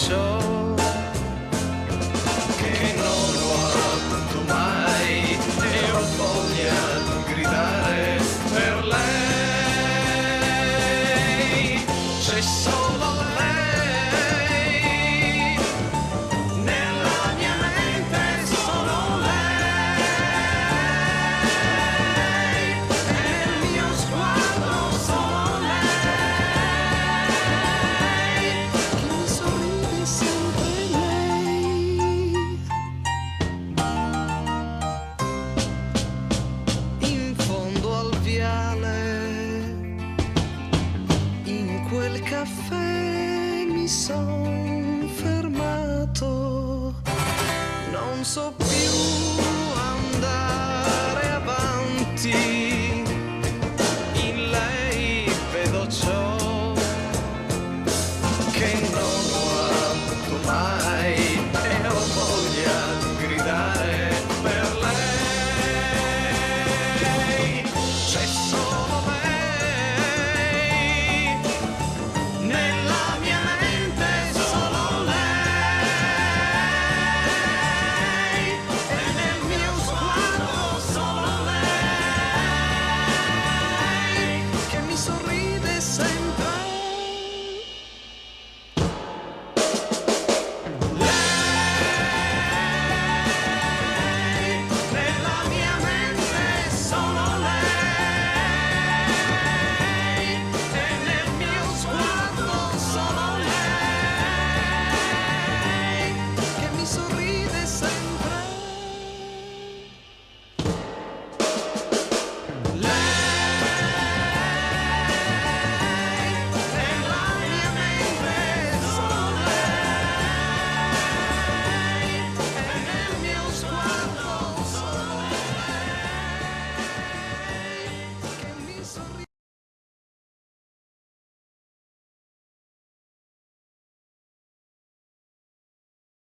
so che non lo racconto mai e ho voglia di gridare per lei. C'è solo lei nella mia mente, solo lei e nel mio sguardo, solo lei che mi sorride sempre lei. In fondo al viale, in quel caffè mi son fermato, non so